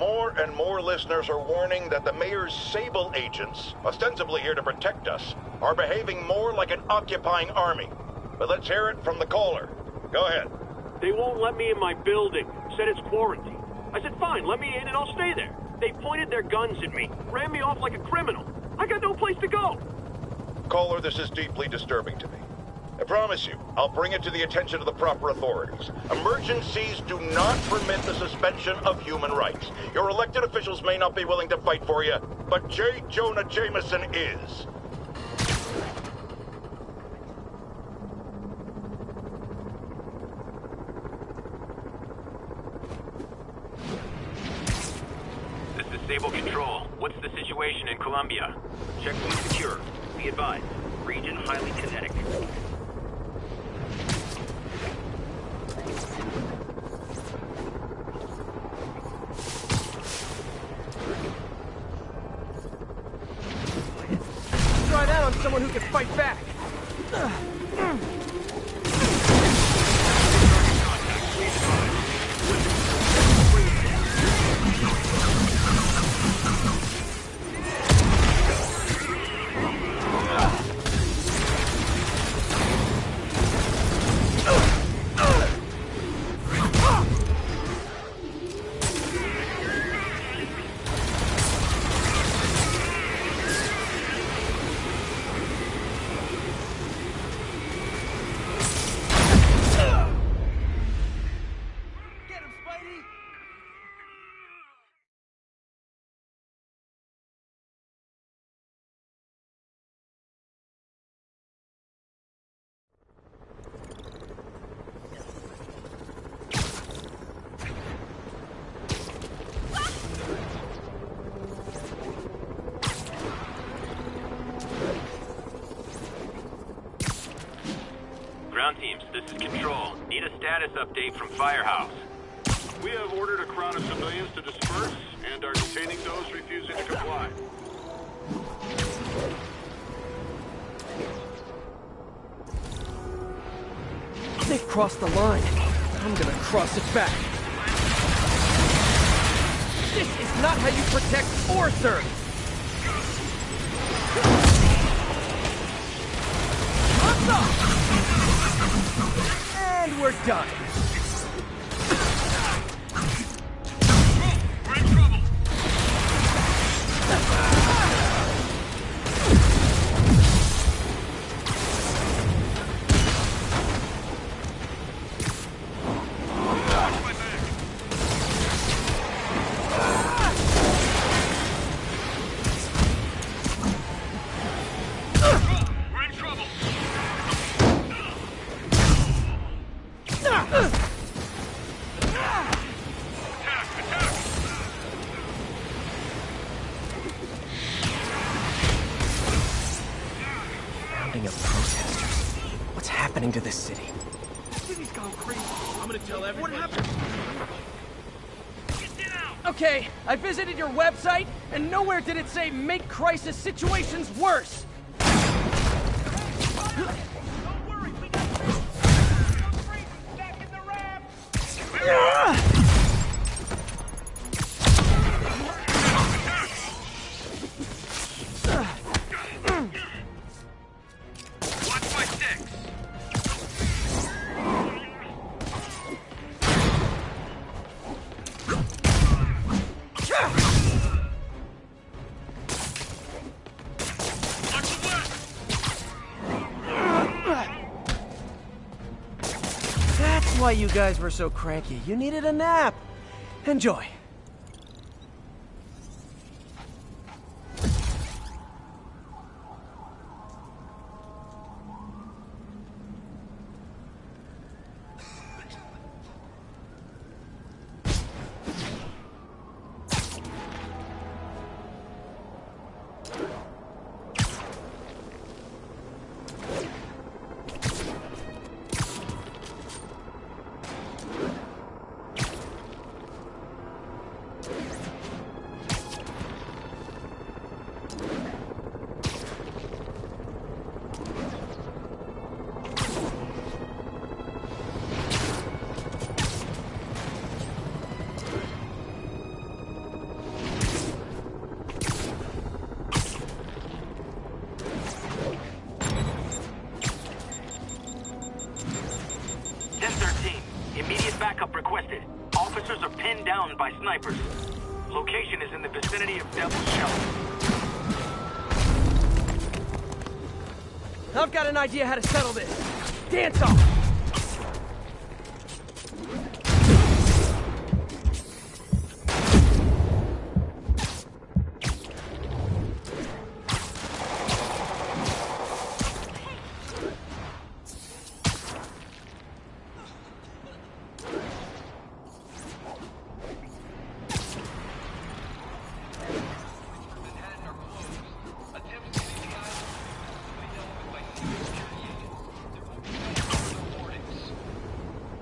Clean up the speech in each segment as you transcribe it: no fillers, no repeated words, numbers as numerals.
more and more listeners are warning that the mayor's Sable agents, ostensibly here to protect us, are behaving more like an occupying army. But let's hear it from the caller. Go ahead. They won't let me in my building. Said it's quarantine. I said, fine, let me in and I'll stay there. They pointed their guns at me, ran me off like a criminal. I got no place to go. Caller, this is deeply disturbing to me. I promise you, I'll bring it to the attention of the proper authorities. Emergencies do not permit the suspension of human rights. Your elected officials may not be willing to fight for you, but J. Jonah Jameson is. This is Sable Control. What's the situation in Colombia? Checkpoint secure. Be advised. Region highly kinetic. Try that on someone who can fight back. Ground teams, this is Control. Need a status update from Firehouse. We have ordered a crowd of civilians to disperse and are detaining those refusing to comply. They've crossed the line. I'm gonna cross it back. This is not how you protect or serve. And we're done. We're in trouble! Of protesters. What's happening to this city? City's gone crazy. I'm gonna tell everyone. What happened? Get down! Okay, I visited your website, and nowhere did it say make crisis situations worse. Don't worry, we got this. Back in the ramp. That's why you guys were so cranky. You needed a nap. Enjoy. pinned down by snipers. Location is in the vicinity of Devil's Shelf. I've got an idea how to settle this. Dance off!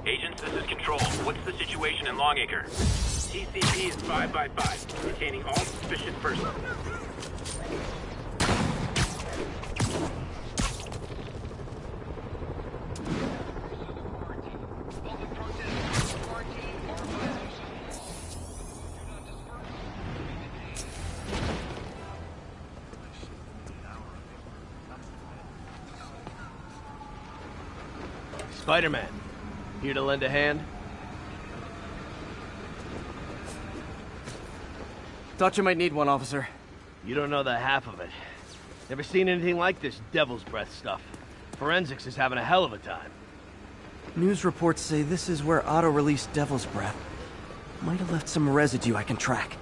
Agents, this is Control. What's the situation in Longacre? TCP is 5 by 5, detaining all suspicious persons. Spider-Man, here to lend a hand? Thought you might need one, officer. You don't know the half of it. Never seen anything like this devil's breath stuff. Forensics is having a hell of a time. News reports say this is where Otto released Devil's Breath. Might have left some residue I can track.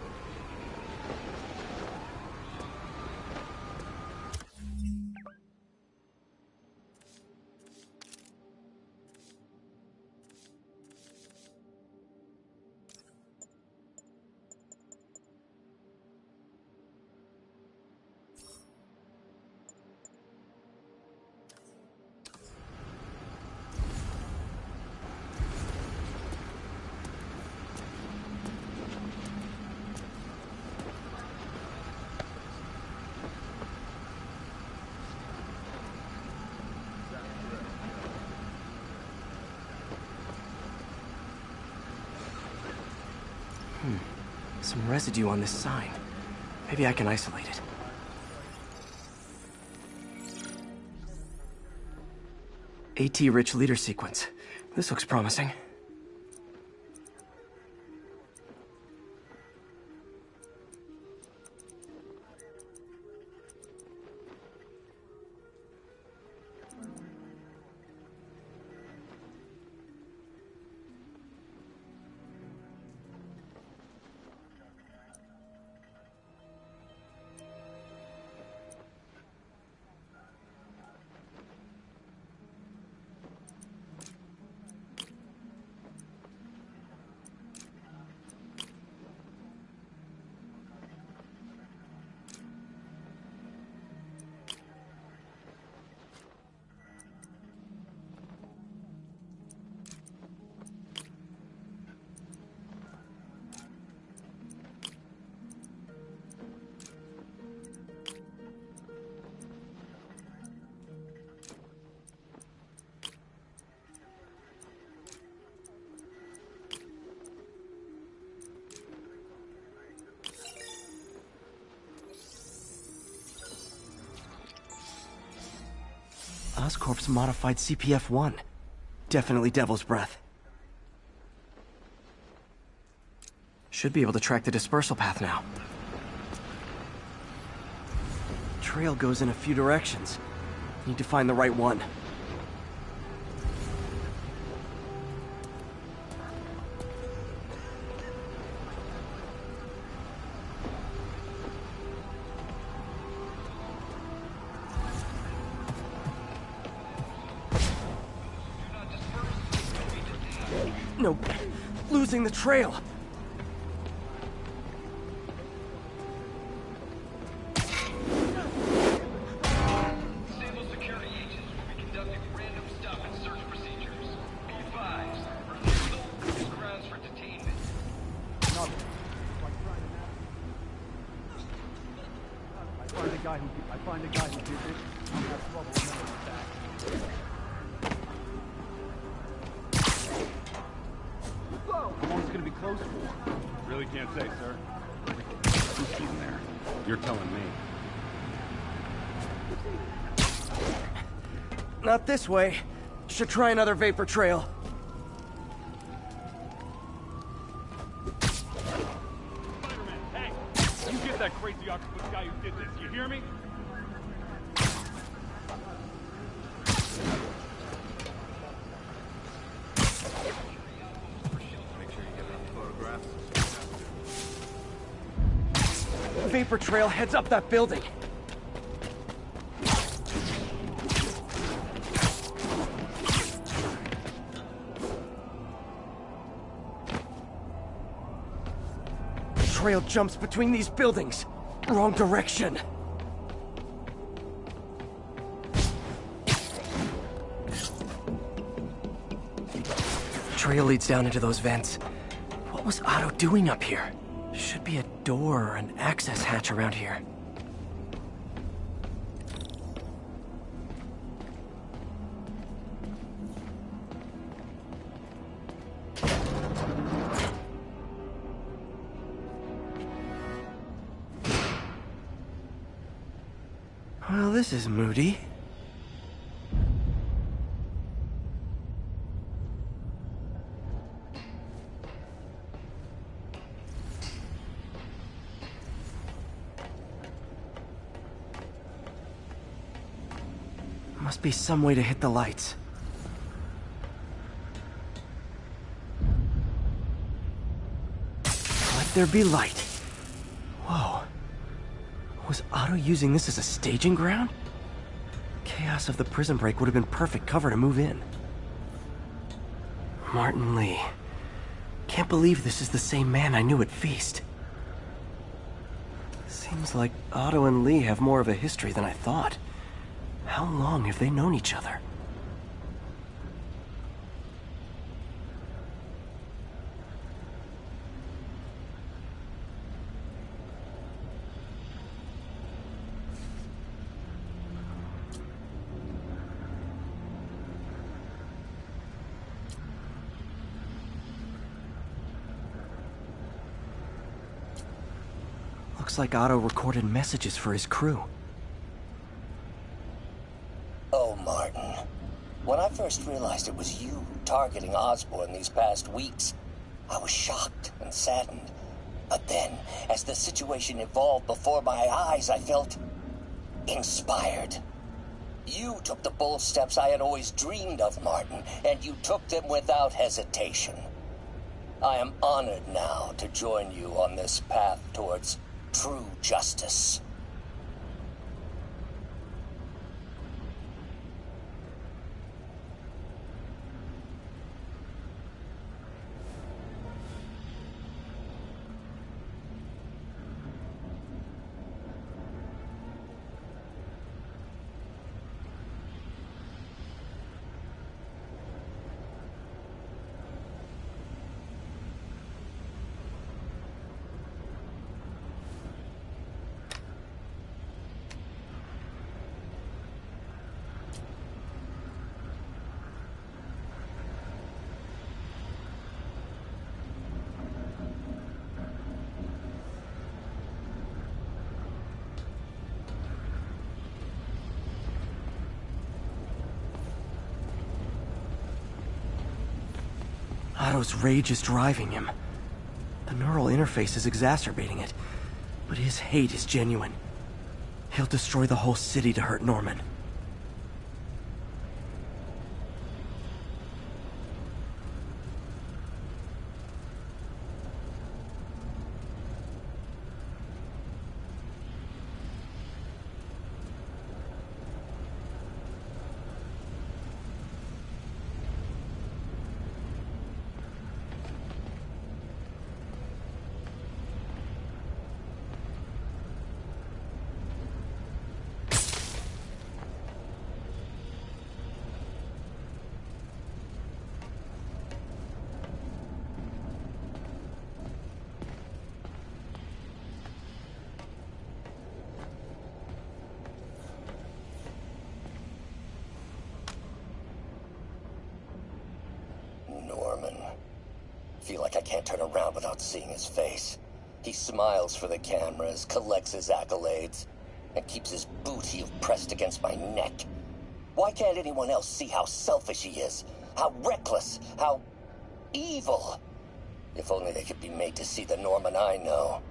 Some residue on this sign. Maybe I can isolate it. AT-rich leader sequence. This looks promising. Oscorp's modified CPF-1. Definitely Devil's Breath. Should be able to track the dispersal path now. Trail goes in a few directions. Need to find the right one. No, losing the trail. Disable security agents will be conducting random stop and search procedures. Be advised, refusal is grounds for detainment. I find a guy who did this, I'll have trouble remembering the facts. How long is it gonna be closed for? Really can't say, sir. Who's sitting there? You're telling me. Not this way. Should try another vapor trail. vapor trail heads up that building. Trail jumps between these buildings. Wrong direction. Trail leads down into those vents. What was Otto doing up here? Should be a door or an access hatch around here. Well, this is moody. Must be some way to hit the lights. Let there be light. Whoa. Was Otto using this as a staging ground? Chaos of the prison break would have been perfect cover to move in. Martin Lee. Can't believe this is the same man I knew at Feast. Seems like Otto and Lee have more of a history than I thought. How long have they known each other? Looks like Otto recorded messages for his crew. Oh, Martin. When I first realized it was you targeting Osborn these past weeks, I was shocked and saddened. But then, as the situation evolved before my eyes, I felt inspired. You took the bold steps I had always dreamed of, Martin, and you took them without hesitation. I am honored now to join you on this path towards true justice. Otto's rage is driving him. The neural interface is exacerbating it, but his hate is genuine. He'll destroy the whole city to hurt Norman. I feel like I can't turn around without seeing his face. He smiles for the cameras, collects his accolades, and keeps his boot heel pressed against my neck. Why can't anyone else see how selfish he is? How reckless? How evil? If only they could be made to see the Norman I know.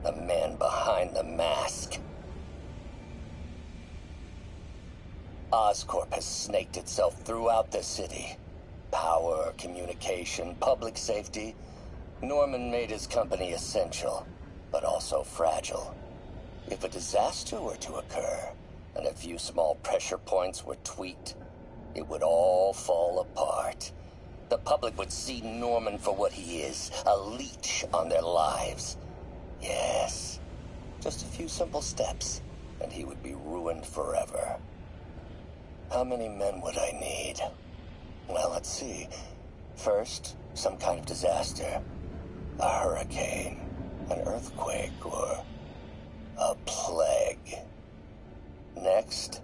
The man behind the mask. Oscorp has snaked itself throughout the city. Power, communication, public safety. Norman made his company essential, but also fragile. If a disaster were to occur, and a few small pressure points were tweaked, it would all fall apart. The public would see Norman for what he is, a leech on their lives. Yes, just a few simple steps, and he would be ruined forever. How many men would I need? Well, let's see. First, some kind of disaster. A hurricane, an earthquake, or a plague. Next,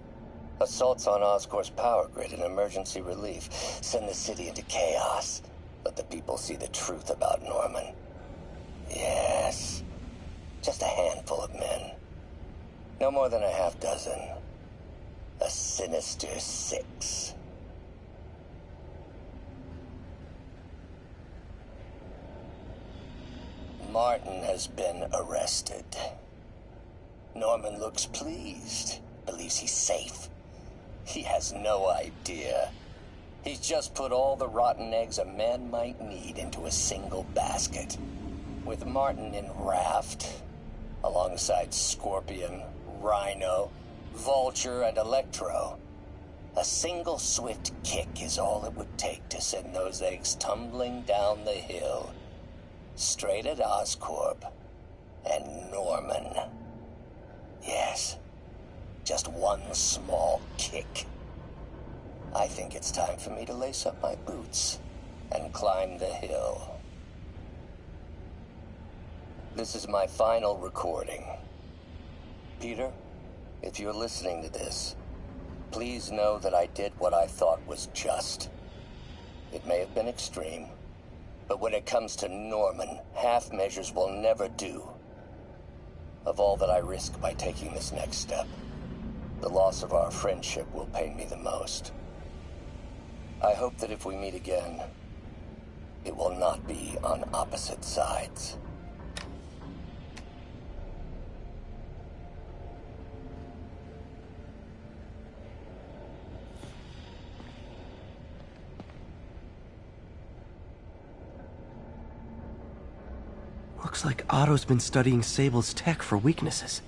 assaults on Oscorp's power grid and emergency relief. Send the city into chaos. Let the people see the truth about Norman. Yes, just a handful of men. No more than a half dozen. A sinister 6. Martin has been arrested. Norman looks pleased, believes he's safe. He has no idea. He's just put all the rotten eggs a man might need into a single basket. With Martin in raft, alongside Scorpion, Rhino, Vulture, and Electro, a single swift kick is all it would take to send those eggs tumbling down the hill, straight at Oscorp and Norman. Yes, just one small kick. I think it's time for me to lace up my boots and climb the hill. This is my final recording. Peter, if you're listening to this, please know that I did what I thought was just. It may have been extreme, but when it comes to Norman, half measures will never do. Of all that I risk by taking this next step, the loss of our friendship will pain me the most. I hope that if we meet again, it will not be on opposite sides. Looks like Otto's been studying Sable's tech for weaknesses.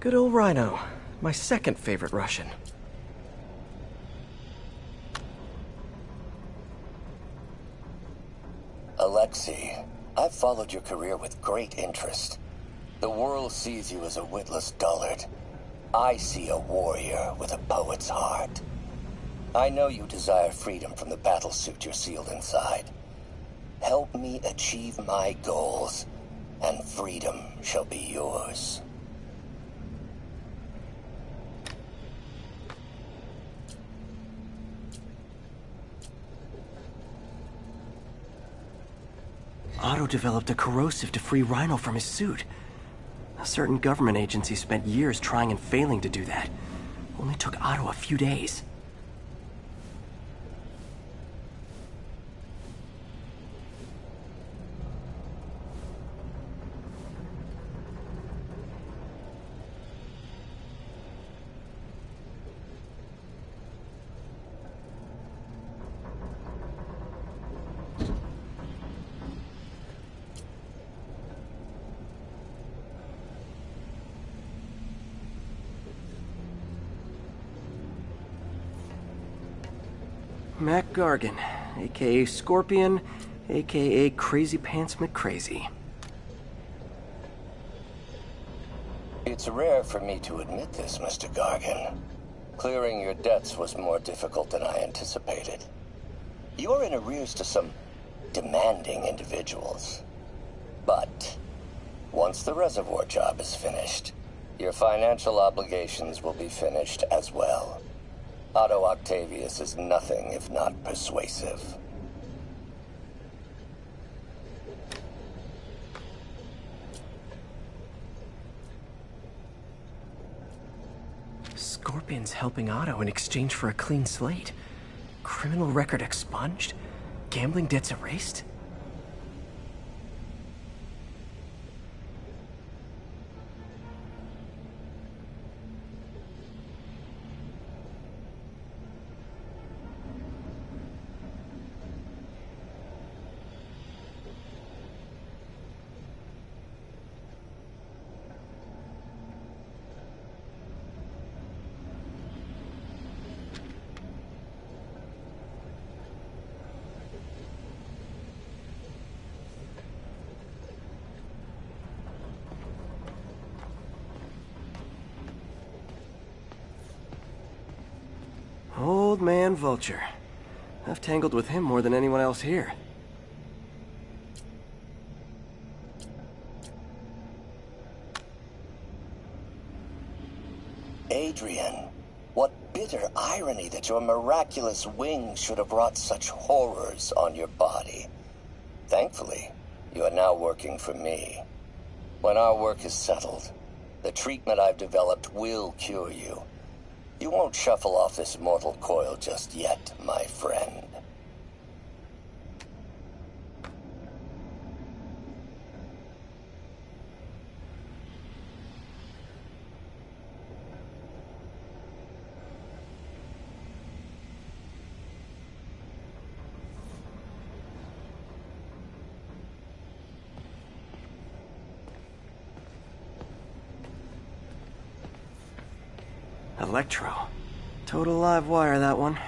Good old Rhino, my second favorite Russian. Alexei, I've followed your career with great interest. The world sees you as a witless dullard. I see a warrior with a poet's heart. I know you desire freedom from the battlesuit you're sealed inside. Help me achieve my goals, and freedom shall be yours. Otto developed a corrosive to free Rhino from his suit. A certain government agency spent years trying and failing to do that. Only took Otto a few days. Mac Gargan, aka Scorpion, aka Crazy Pants McCrazy. It's rare for me to admit this, Mr. Gargan. Clearing your debts was more difficult than I anticipated. You're in arrears to some demanding individuals. But once the reservoir job is finished, your financial obligations will be finished as well. Otto Octavius is nothing if not persuasive. Scorpion's helping Otto in exchange for a clean slate. Criminal record expunged? Gambling debts erased? Old man Vulture. I've tangled with him more than anyone else here. Adrian, what bitter irony that your miraculous wings should have wrought such horrors on your body. Thankfully, you are now working for me. When our work is settled, the treatment I've developed will cure you. You won't shuffle off this mortal coil just yet, my friend. Electro. Total live wire, that one.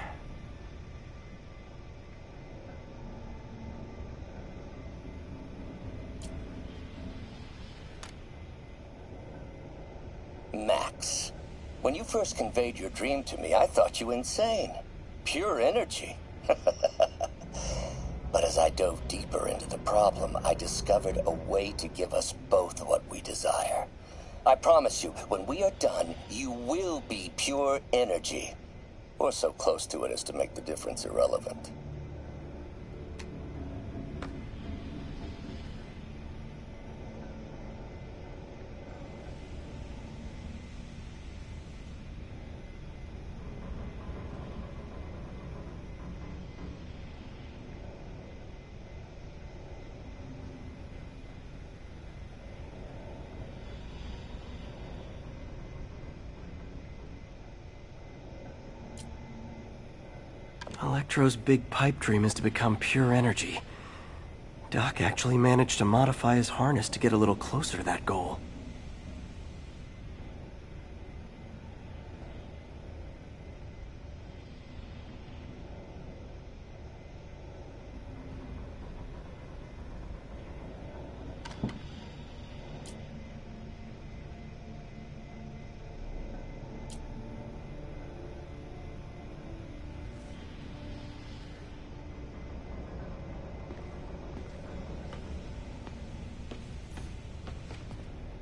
Max, when you first conveyed your dream to me, I thought you insane. Pure energy. But as I dove deeper into the problem, I discovered a way to give us both what we desire. I promise you, when we are done, you will be pure energy. Or so close to it as to make the difference irrelevant. Electro's big pipe dream is to become pure energy. Doc actually managed to modify his harness to get a little closer to that goal.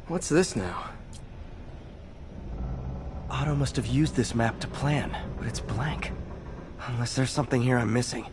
What's this now? Otto must have used this map to plan, but it's blank. Unless there's something here I'm missing.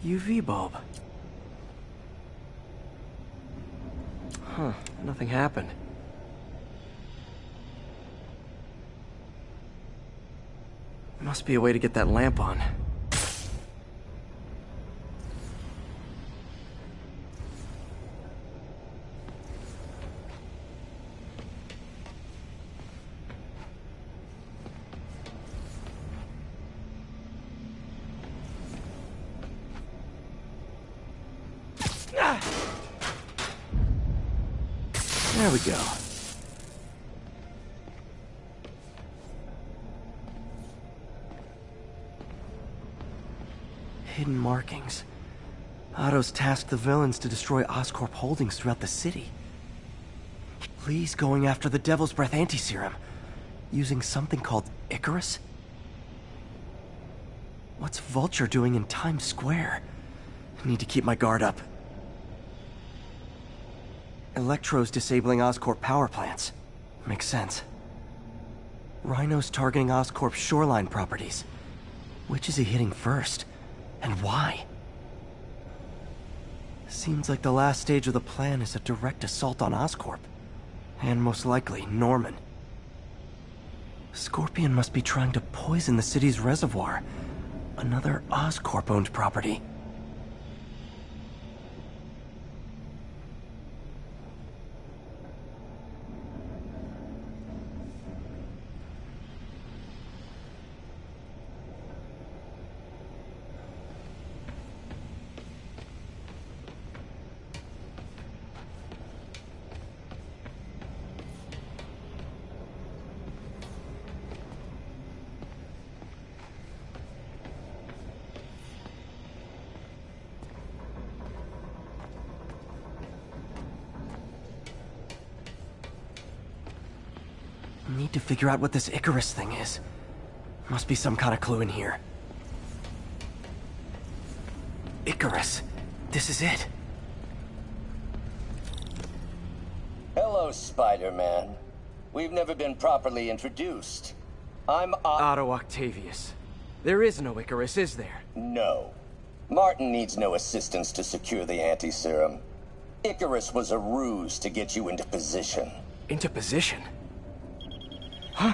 UV bulb. Huh, nothing happened. Must be a way to get that lamp on. There we go. Hidden markings. Otto's tasked the villains to destroy Oscorp holdings throughout the city. Lee's going after the Devil's Breath anti-serum, using something called Icarus? What's Vulture doing in Times Square? I need to keep my guard up. Electro's disabling Oscorp power plants. Makes sense. Rhino's targeting Oscorp's shoreline properties. Which is he hitting first? And why? Seems like the last stage of the plan is a direct assault on Oscorp. And most likely, Norman. Scorpion must be trying to poison the city's reservoir. Another Oscorp-owned property. Need to figure out what this Icarus thing is. Must be some kind of clue in here. Icarus. This is it. Hello, Spider-Man. We've never been properly introduced. I'm Otto Octavius. There is no Icarus, is there? No. Martin needs no assistance to secure the anti-serum. Icarus was a ruse to get you into position. Into position? Huh?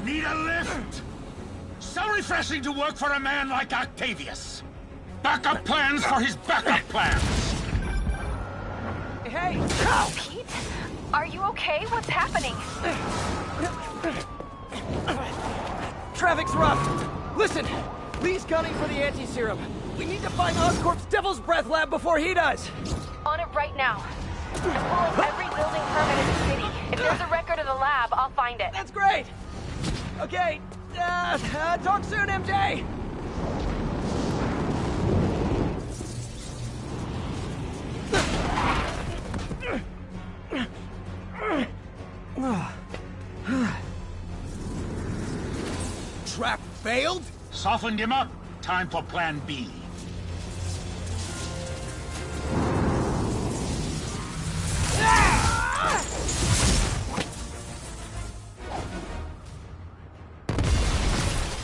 Need a lift? So refreshing to work for a man like Octavius. Backup plans for his backup plans. Hey! Pete? Are you okay? What's happening? Traffic's rough. Listen, Lee's gunning for the anti-serum. We need to find Oscorp's Devil's Breath lab before he does. On it right now. I'm pulling every building permit in the city. If there's a record of the lab, I'll find it. That's great. Okay, talk soon, MJ. Trap failed? Softened him up. Time for plan B.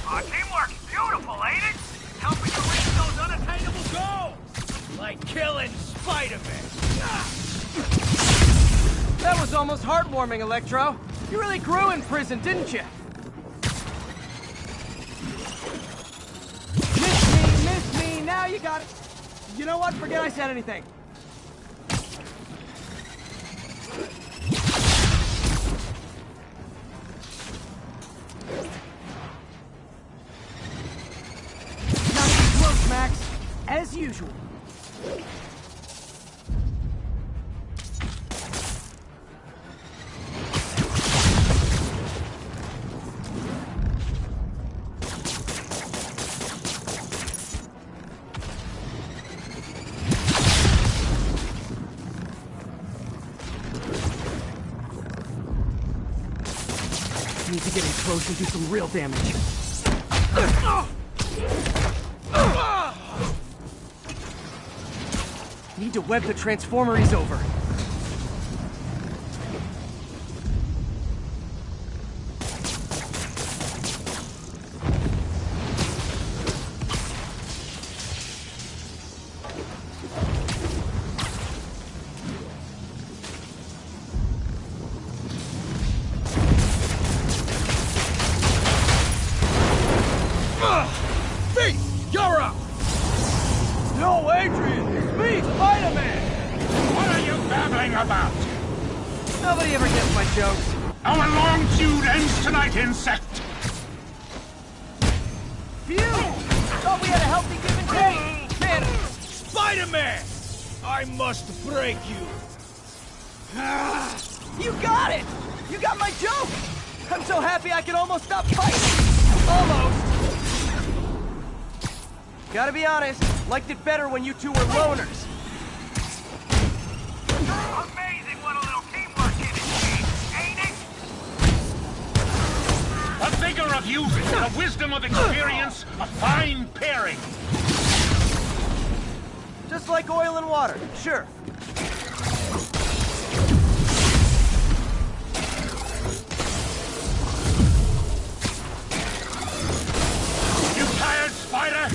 Our teamwork's beautiful, ain't it? Helping to reach those unattainable goals! Like killing Spider-Man. That was almost heartwarming, Electro. You really grew in prison, didn't you? Miss me, now you got it. You know what? Forget I said anything. Not even close, Max. As usual. Need to get in close and do some real damage. Need to web the transformer he's over. You're up! No, Adrian! It's me, Spider-Man! What are you babbling about? Nobody ever gets my jokes. Our long feud ends tonight, insect! Phew! Thought we had a healthy give and take! Man! Spider-Man! I must break you! You got it! You got my joke! I'm so happy I can almost stop fighting! Almost! Gotta be honest, liked it better when you two were loners. Amazing what a little teamwork can achieve, ain't it? The vigor of youth, the wisdom of experience, a fine pairing. Just like oil and water, sure. You tired, Spider?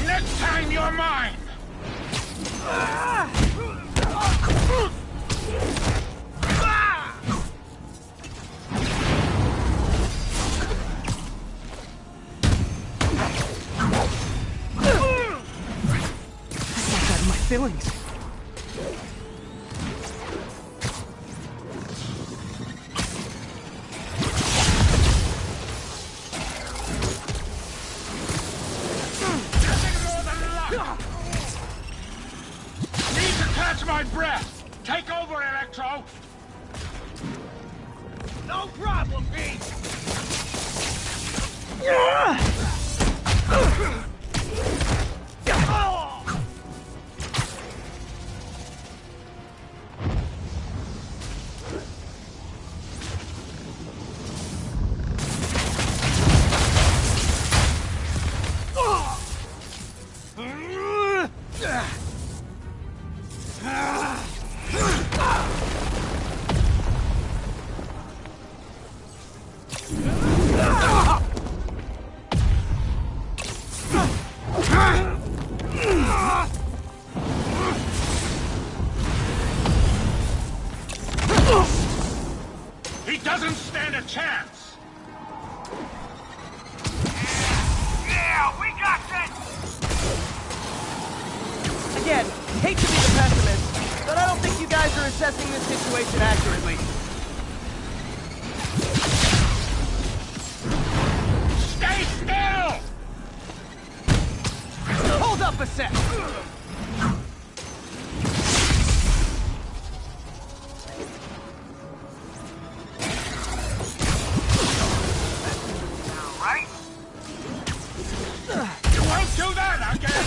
Next time you're mine! I got my feelings. Nothing more than luck! Need to catch my breath! Take over, Electro! No problem, Pete! He doesn't stand a chance! Yeah, we got this! Again, hate to be the pessimist, but I don't think you guys are assessing this situation accurately. Stay still! Hold up a sec! Right? You won't do that again!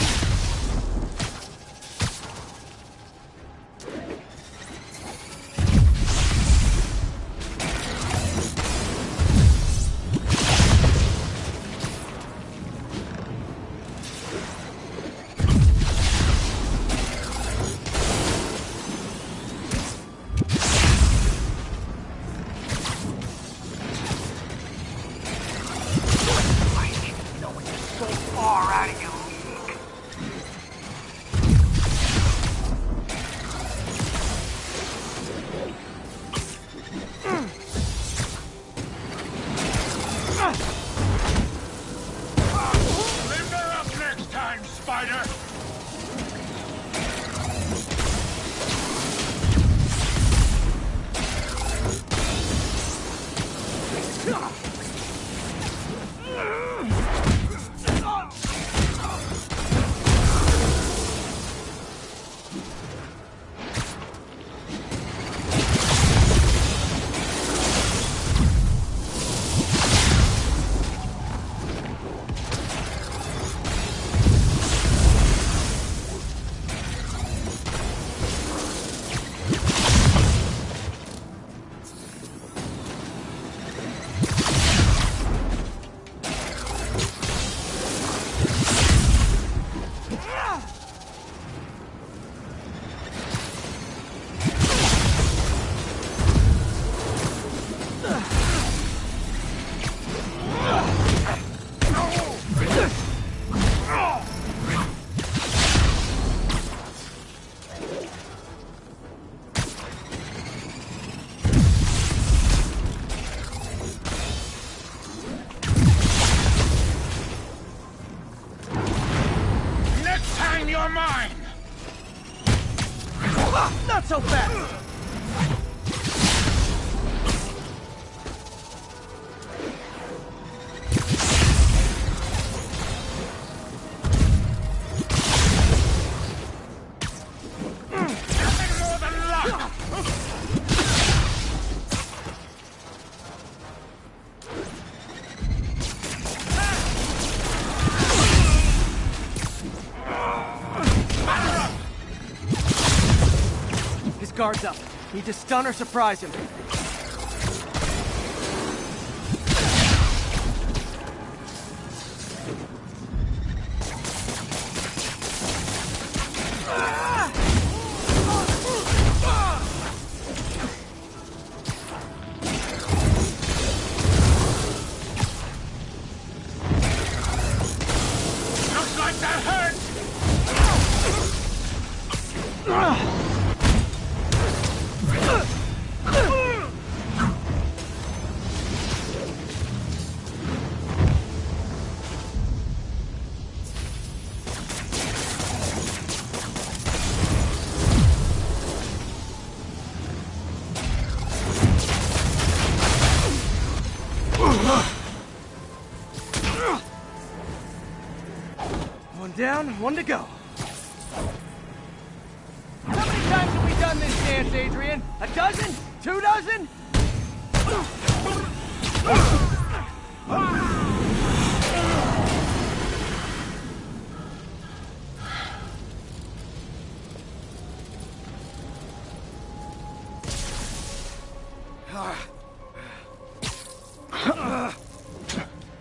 So far out of your league. Limber up next time, Spider! guards up. Need to stun or surprise him. Looks like that hurt! One down, one to go. How many times have we done this dance, Adrian? A dozen? 2 dozen?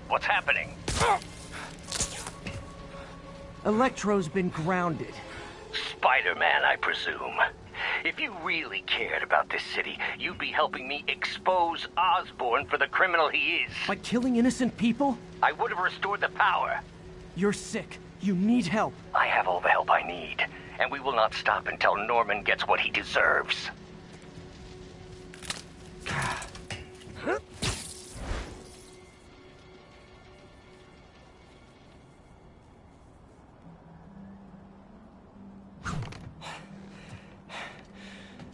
What's happening? Electro's been grounded. Spider-Man, I presume. If you really cared about this city, you'd be helping me expose Osborn for the criminal he is. By killing innocent people? I would have restored the power. You're sick. You need help. I have all the help I need, and we will not stop until Norman gets what he deserves.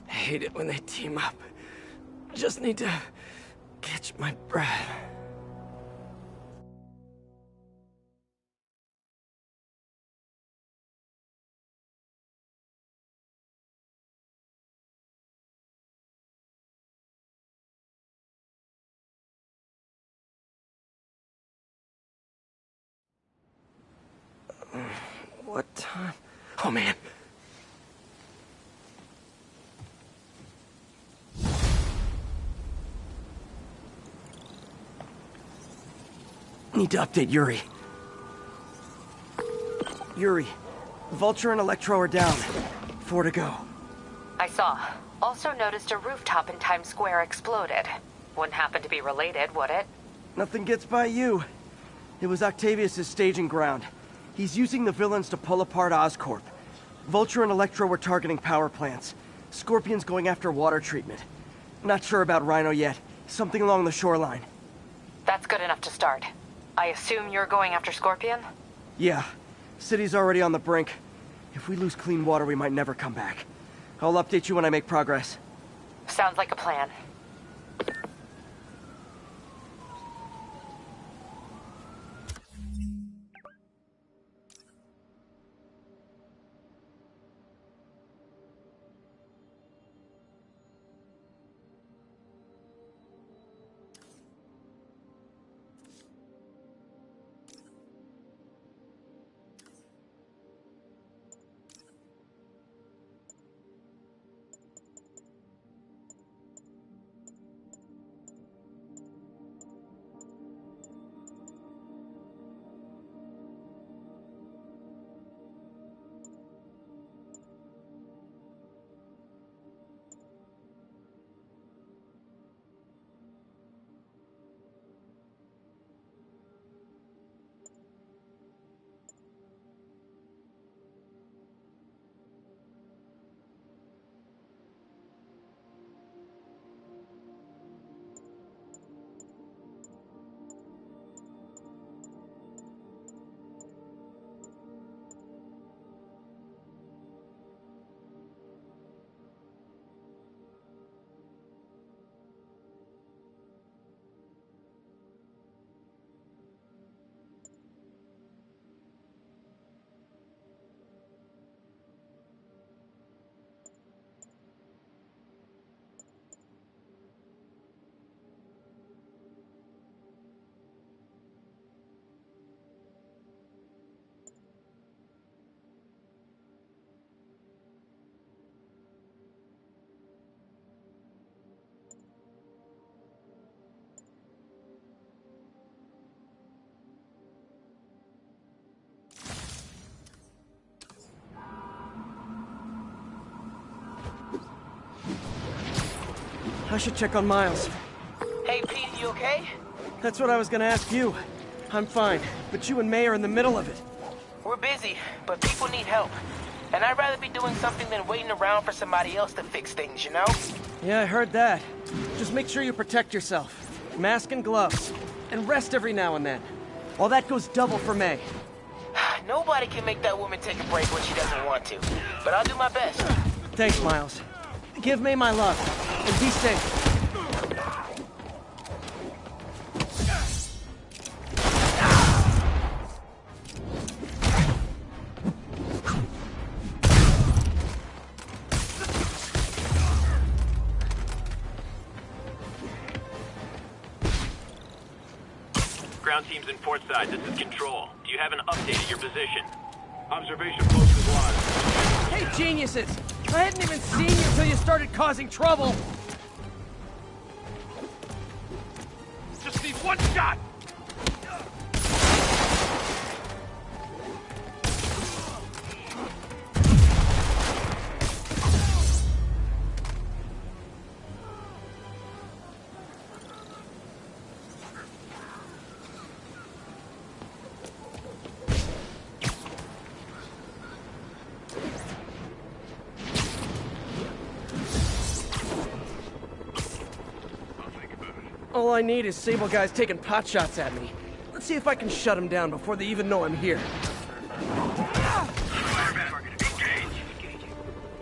I hate it when they team up. Just need to catch my breath. What time? Oh man. Need to update Yuri. Yuri, Vulture and Electro are down. 4 to go. I saw. Also noticed a rooftop in Times Square exploded. Wouldn't happen to be related, would it? Nothing gets by you. It was Octavius' staging ground. He's using the villains to pull apart Oscorp. Vulture and Electro were targeting power plants. Scorpion's going after water treatment. Not sure about Rhino yet. Something along the shoreline. That's good enough to start. I assume you're going after Scorpion? Yeah. City's already on the brink. If we lose clean water, we might never come back. I'll update you when I make progress. Sounds like a plan. I should check on Miles. Hey, Pete, you okay? That's what I was gonna ask you. I'm fine, but you and May are in the middle of it. We're busy, but people need help. And I'd rather be doing something than waiting around for somebody else to fix things, you know? Yeah, I heard that. Just make sure you protect yourself. Mask and gloves. And rest every now and then. All that goes double for May. Nobody can make that woman take a break when she doesn't want to. But I'll do my best. Thanks, Miles. Give May my love. And be safe. Ground team's in port side. This is Control. Do you have an update at your position? Observation post is live. Hey, geniuses! I hadn't even seen you until you started causing trouble! Just need one shot! All I need is Sable guys taking pot shots at me. Let's see if I can shut them down before they even know I'm here.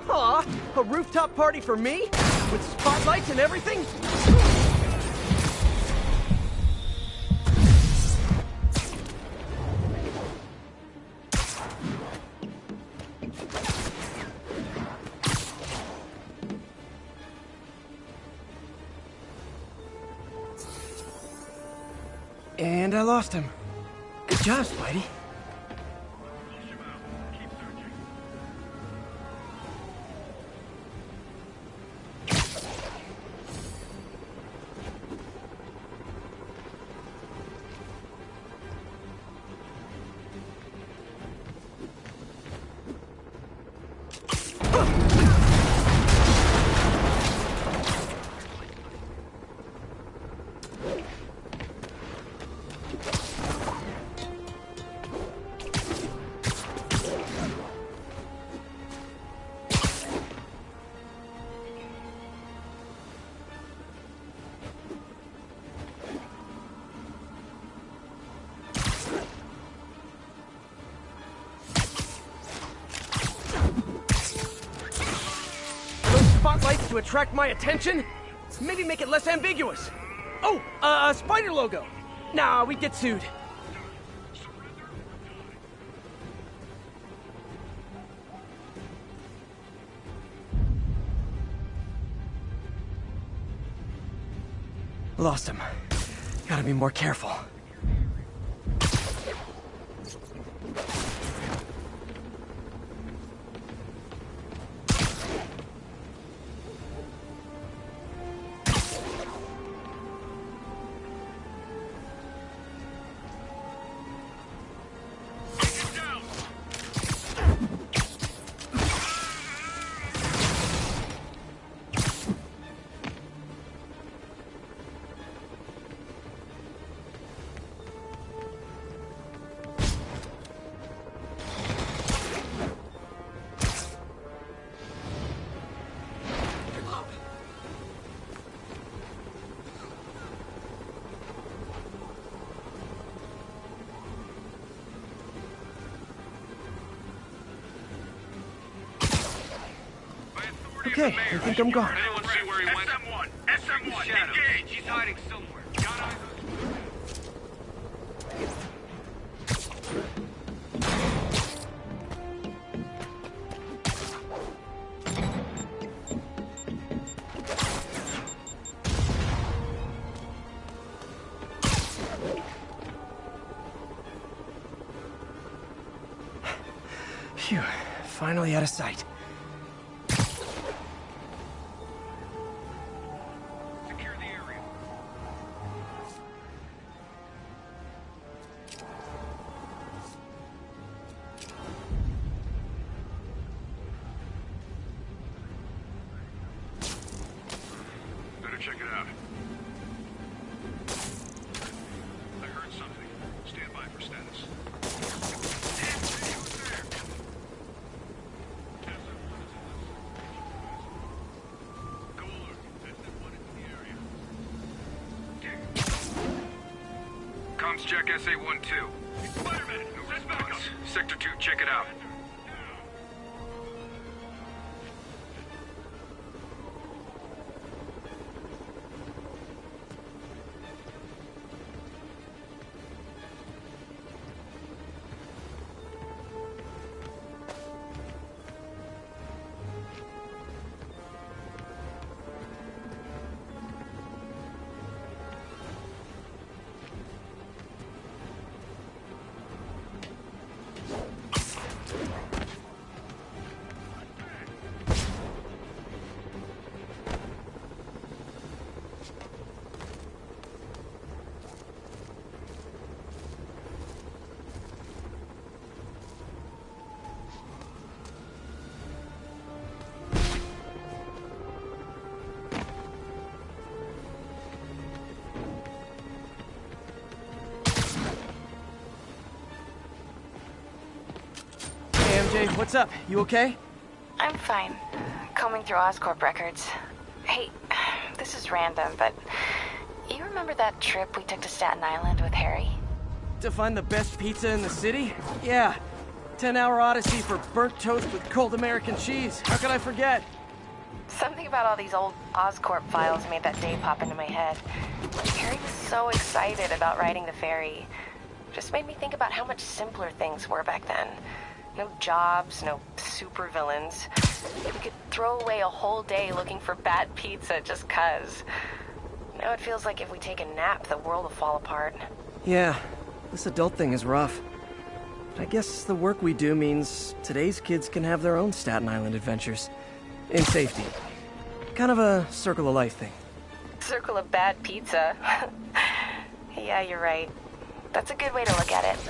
Aw, a rooftop party for me? With spotlights and everything? And I lost him. Good job, Spidey. Spotlights to attract my attention? Maybe make it less ambiguous. Oh, a spider logo. Nah, we'd get sued. Lost him. Gotta be more careful. Okay, I think I'm gone. Anyone see where he went? SM1! SM1! Engage! He's hiding somewhere. Got eyes Phew, finally out of sight. Check Comms check SA-12. Spider-Man, let's back up. Sector 2, check it out. Hey, what's up? You okay? I'm fine. Combing through Oscorp records. Hey, this is random, but you remember that trip we took to Staten Island with Harry? To find the best pizza in the city? Yeah. 10-hour odyssey for burnt toast with cold American cheese. How could I forget? Something about all these old Oscorp files made that day pop into my head. Harry was so excited about riding the ferry. Just made me think about how much simpler things were back then. No jobs, no supervillains. We could throw away a whole day looking for bad pizza just 'cause. Now it feels like if we take a nap, the world will fall apart. Yeah, this adult thing is rough. But I guess the work we do means today's kids can have their own Staten Island adventures. In safety. Kind of a circle of life thing. Circle of bad pizza. Yeah, you're right. That's a good way to look at it.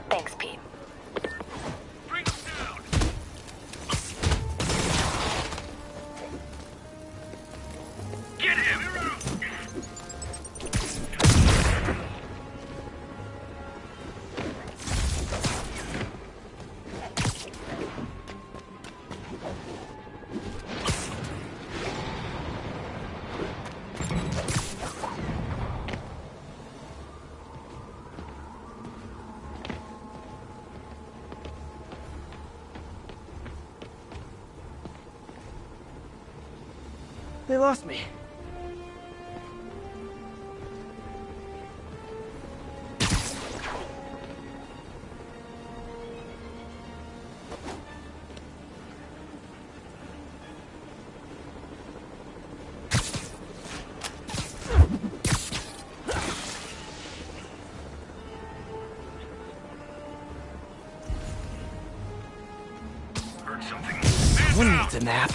Thanks, Pete. Get him! They lost me. Heard something. Someone needs a nap.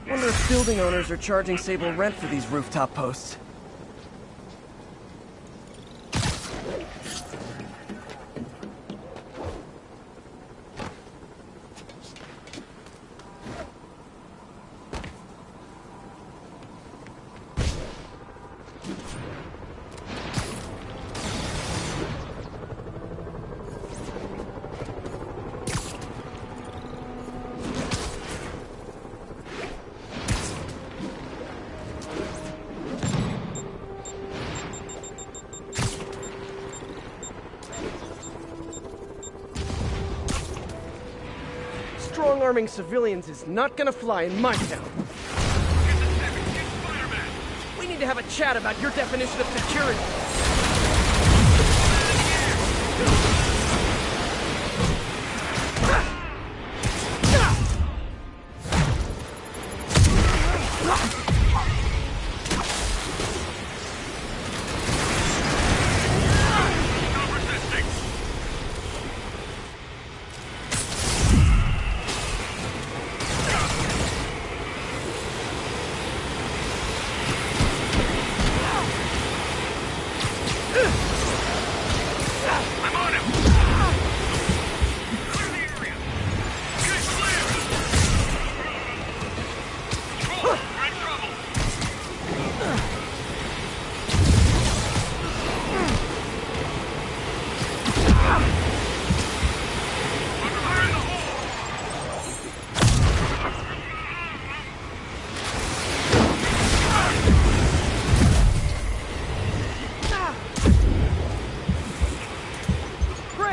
Wonder if building owners are charging Sable rent for these rooftop posts. Strong-arming civilians is not gonna fly in my town. We need to have a chat about your definition of security.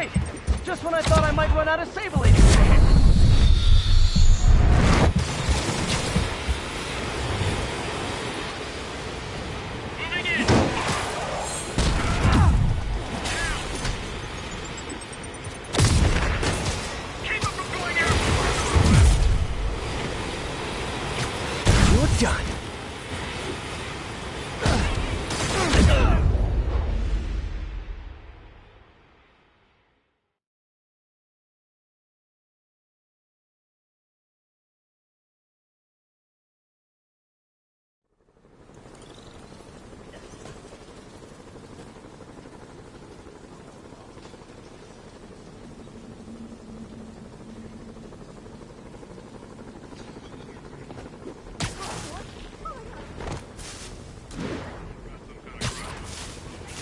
Great! Just when I thought I might run out of sableating. Done.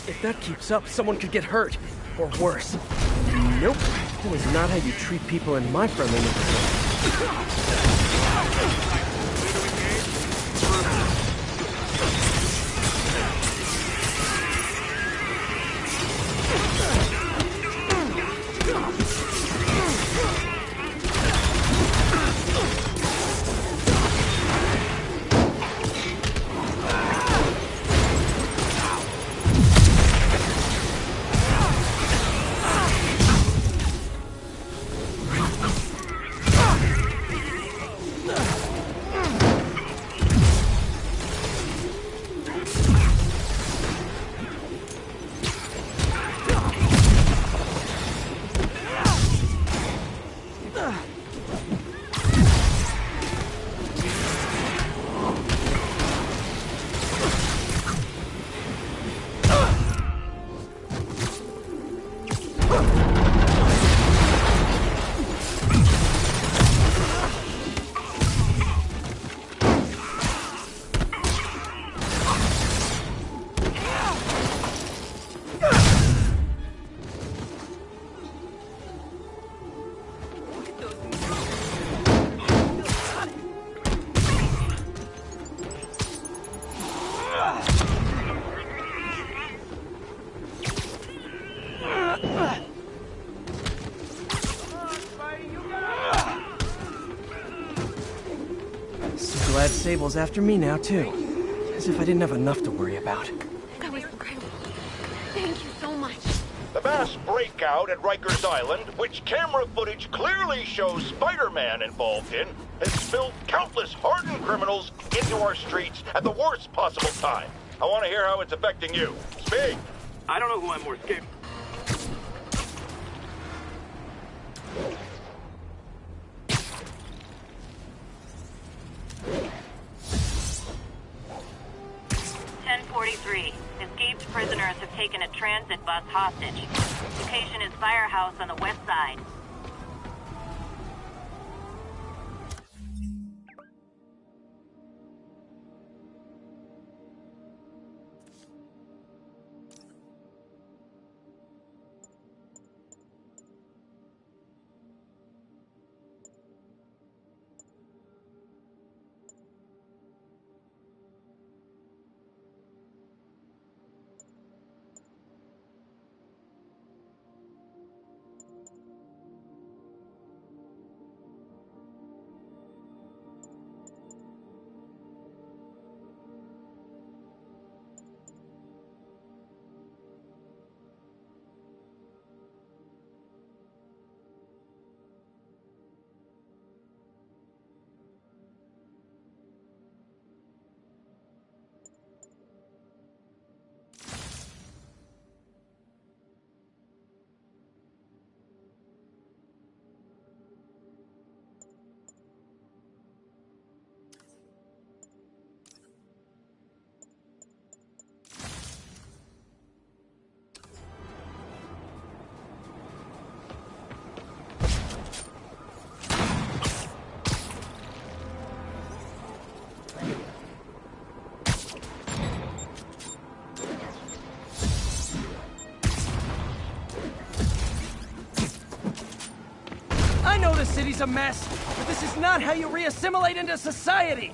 If that keeps up, someone could get hurt. Or worse. Nope. That is not how you treat people in my friendly neighborhood. Glad Sable's after me now, too. As if I didn't have enough to worry about. That was incredible. Thank you so much. The mass breakout at Rikers Island, which camera footage clearly shows Spider-Man involved in, has spilled countless hardened criminals into our streets at the worst possible time. I want to hear how it's affecting you. Speak! I don't know who I'm more scared. Escaped prisoners have taken a transit bus hostage. Location is Firehouse on the west side. I know the city's a mess, but this is not how you re-assimilate into society!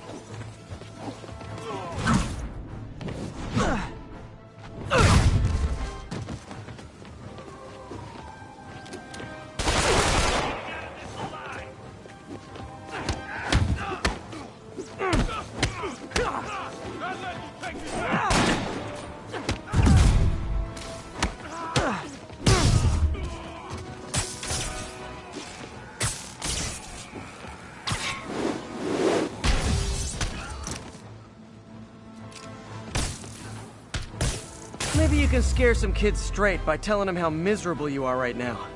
Maybe you can scare some kids straight by telling them how miserable you are right now.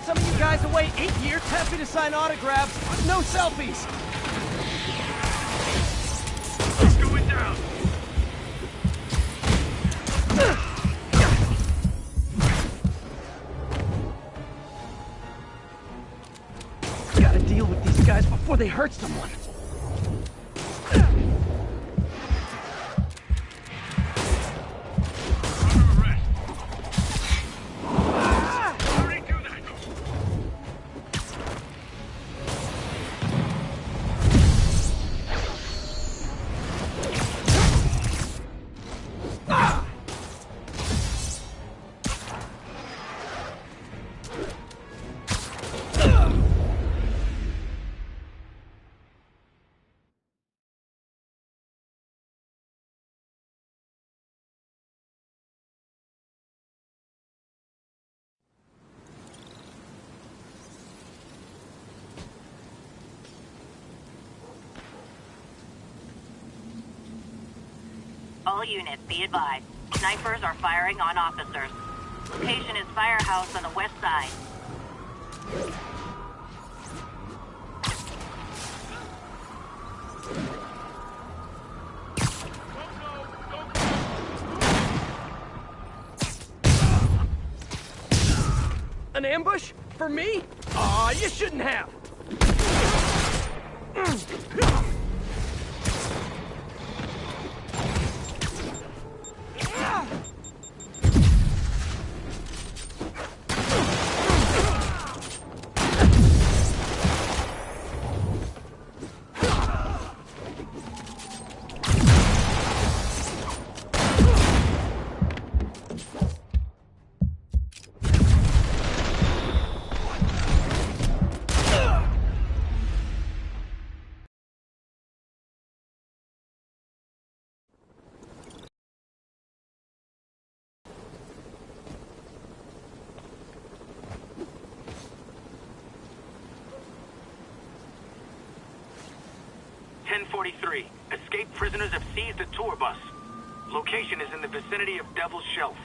Some of you guys away 8 years, happy to sign autographs, no selfies. It's going down. Gotta deal with these guys before they hurt someone. All units, be advised. Snipers are firing on officers. Location is firehouse on the west side. An ambush? For me? Aw, you shouldn't have. Escaped prisoners have seized a tour bus. Location is in the vicinity of Devil's Shelf.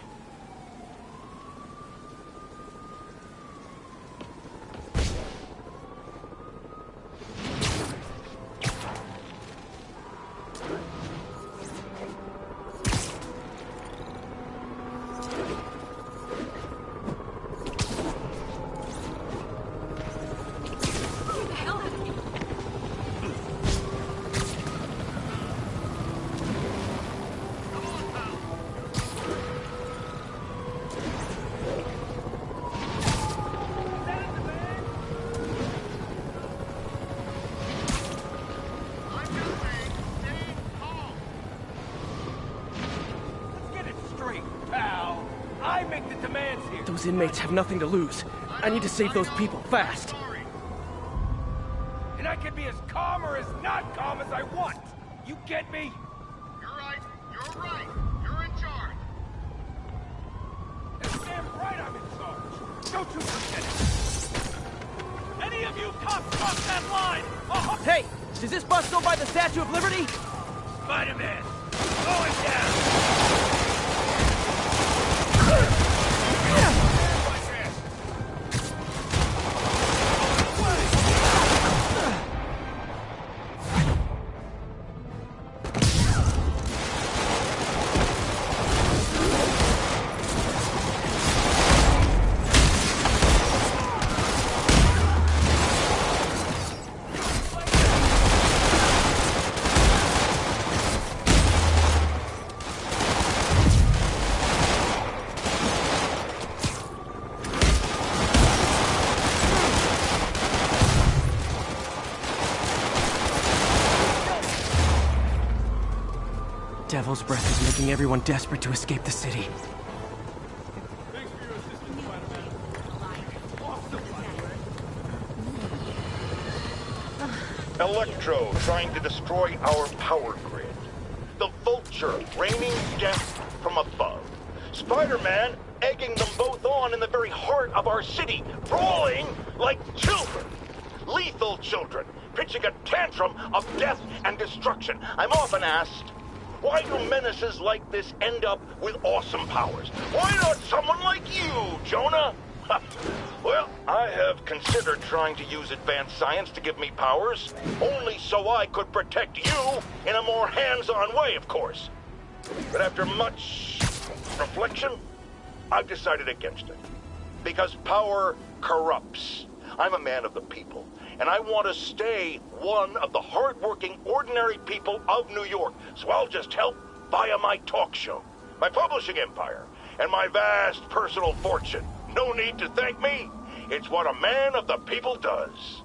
demands here. Those inmates have nothing to lose. I need to save those people fast. And I can be as calm or as not calm as I want. You get me? You're right. You're right. You're in charge. It's damn right I'm in charge. Don't you forget it. Any of you cops cross that line! Hey! Does this bus go by the Statue of Liberty? Spider-Man! Going down! Devil's breath is making everyone desperate to escape the city. Electro trying to destroy our power grid. The Vulture raining death from above. Spider-Man egging them both on in the very heart of our city, brawling like children. Lethal children, pitching a tantrum of death and destruction. I'm often asked, why do menaces like this end up with awesome powers? Why not someone like you, Jonah? Well, I have considered trying to use advanced science to give me powers, only so I could protect you in a more hands-on way, of course. But after much reflection, I've decided against it. Because power corrupts. I'm a man of the people, and I want to stay one of the hard-working, ordinary people of New York, so I'll just help via my talk show, my publishing empire, and my vast personal fortune. No need to thank me. It's what a man of the people does.